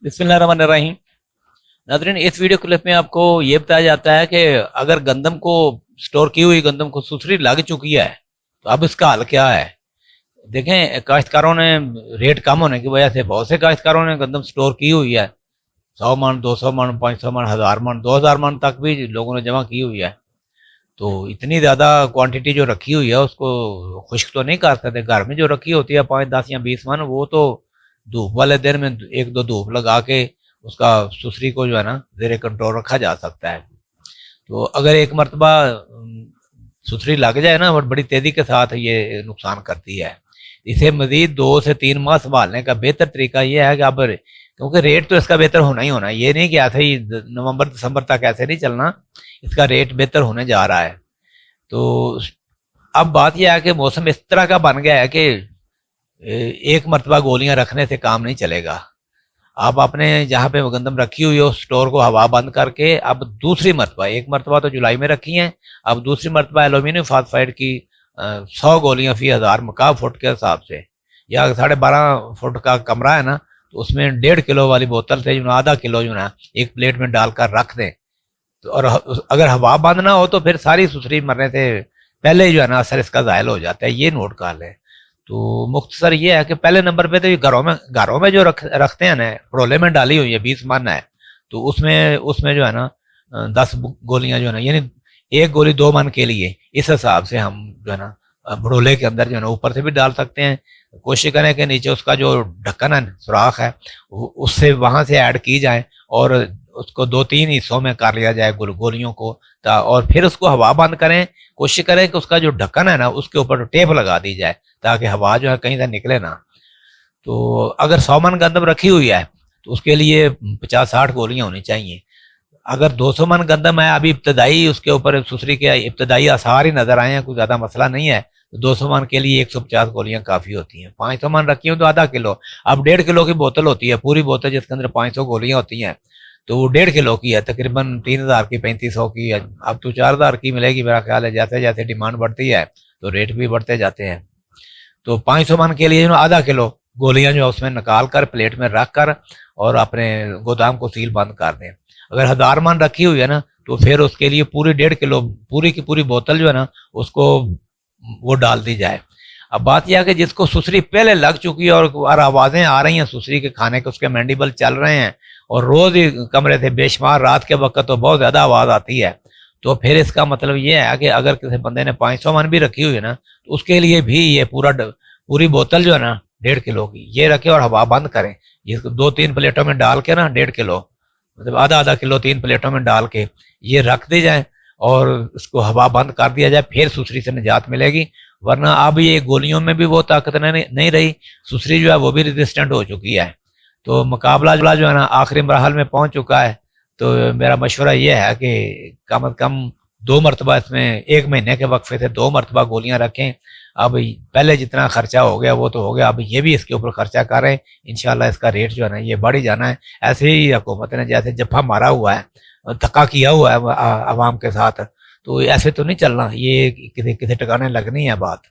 बिस्मिल्लाहिर्रहमानिर्रहीम। नाज़रीन, इस वीडियो क्लिप में आपको ये बताया जाता है कि अगर गंदम को स्टोर की हुई गंदम को सुसरी लग चुकी है तो अब इसका हल क्या है। देखें, काश्तकारों ने रेट कम होने की वजह से बहुत से काश्तकारों ने गंदम स्टोर की हुई है। 100 मन, 200 मन, 500 मन, 1000 मन, 2000 मन तक भी लोगों ने जमा की हुई है। तो इतनी ज़्यादा क्वांटिटी जो रखी हुई है उसको खुश्क तो नहीं कर सकते। घर में जो रखी होती है 5, 10 या 20 मन, वो तो धूप वाले दिन में एक दो धूप लगा के उसका सुसरी को जो है ना जेर कंट्रोल रखा जा सकता है। तो अगर एक मरतबा सुसरी लग जाए ना और बड़ी तेज़ी के साथ ये नुकसान करती है। इसे मजीद 2 से 3 माह संभालने का बेहतर तरीका ये है कि अब, क्योंकि रेट तो इसका बेहतर होना ही होना है, ये नहीं कि ऐसे ही नवंबर दिसंबर तक ऐसे नहीं चलना, इसका रेट बेहतर होने जा रहा है। तो अब बात यह है कि मौसम इस तरह का बन गया है कि एक मरतबा गोलियां रखने से काम नहीं चलेगा। आप अपने जहाँ पे गंदम रखी हुई हो स्टोर को हवा बंद करके अब दूसरी मरतबा, एक मरतबा तो जुलाई में रखी हैं, अब दूसरी मरतबा एल्यूमिनियम फास्फाइड की 100 गोलियां फी 1000 मकाब फुट के हिसाब से, या 12.5 फुट का कमरा है ना, तो उसमें 1.5 किलो वाली बोतल से जो ना आधा किलो जो ना एक प्लेट में डालकर रख दें। तो और अगर हवा बंद ना हो तो फिर सारी सुसरी मरने से पहले ही जो है ना असर इसका ज़ायल हो जाता है। ये नोट कर लें। तो मुख्तसर ये है कि पहले नंबर पे तो ये घरों में जो रखते हैं ना, पड़ोले में डाली हुई है 20 मन है, तो उसमें उसमें जो है ना 10 गोलियां जो है ना, यानी एक गोली 2 मन के लिए, इस हिसाब से हम जो है ना भड़ोले के अंदर जो है ना ऊपर से भी डाल सकते हैं। कोशिश करें कि नीचे उसका जो ढक्कन है, सुराख है, उससे वहां से ऐड की जाए और उसको 2-3 हिस्सों में कर लिया जाए गोलियों को, और फिर उसको हवा बंद करें। कोशिश करें कि उसका जो ढक्कन है ना उसके ऊपर टेप लगा दी जाए ताकि हवा जो है कहीं से निकले ना। तो अगर 100 मन गंदम रखी हुई है तो उसके लिए 50-60 गोलियां होनी चाहिए। अगर 200 मन गंदम है, अभी इब्तदाई उसके ऊपर सुसरी के इब्तदाई आसार ही नजर आए हैं, कोई ज्यादा मसला नहीं है, तो 200 मन के लिए 150 गोलियां काफी होती हैं। 500 मन रखी हो तो आधा किलो, अब 1.5 किलो की बोतल होती है, पूरी बोतल जिसके अंदर 500 गोलियां होती हैं, तो वो 1.5 किलो की है, तकरीबन 3000 की, 3500 की है। अब तो 4000 की मिलेगी मेरा ख्याल है। जैसे जैसे डिमांड बढ़ती है तो रेट भी बढ़ते जाते हैं। तो 500 मन के लिए जो आधा किलो गोलियां जो उसमें निकाल कर प्लेट में रख कर और अपने गोदाम को सील बंद कर दें। अगर 1000 मन रखी हुई है ना तो फिर उसके लिए पूरी 1.5 किलो, पूरी की पूरी बोतल जो है ना उसको वो डाल दी जाए। अब बात यह है कि जिसको सुसरी पहले लग चुकी है और आवाज़ें आ रही हैं सुसरी के खाने के, उसके मैंडिबल चल रहे हैं और रोज़ ही कमरे से बेशुमार, रात के वक्त तो बहुत ज़्यादा आवाज़ आती है, तो फिर इसका मतलब ये है कि अगर किसी बंदे ने 500 मन भी रखी हुई है ना तो उसके लिए भी ये पूरी बोतल जो है ना 1.5 किलो की ये रखें और हवा बंद करें। जिसको 2-3 प्लेटों में डाल के ना 1.5 किलो, मतलब आधा आधा किलो 3 प्लेटों में डाल के ये रख दी जाए और उसको हवा बंद कर दिया जाए, फिर सुसरी से निजात मिलेगी। वरना अब ये गोलियों में भी वो ताकत नहीं रही, सुसरी जो है वो भी रेजिस्टेंट हो चुकी है। तो मुकाबला जो है ना आखिरी मरहल में पहुंच चुका है। तो मेरा मशवरा ये है कि कम अज कम 2 मरतबा इसमें 1 महीने के वक्फे से 2 मरतबा गोलियां रखें। अब पहले जितना खर्चा हो गया वो तो हो गया, अब ये भी इसके ऊपर खर्चा करें। इंशाल्लाह इसका रेट जो है ना ये बढ़ ही जाना है। ऐसे ही हुकूमत ने जैसे जफ्फा मारा हुआ है, धक्का किया हुआ है आवाम के साथ, तो ऐसे तो नहीं चलना, ये किसी किसी ठिकाने लगनी है बात।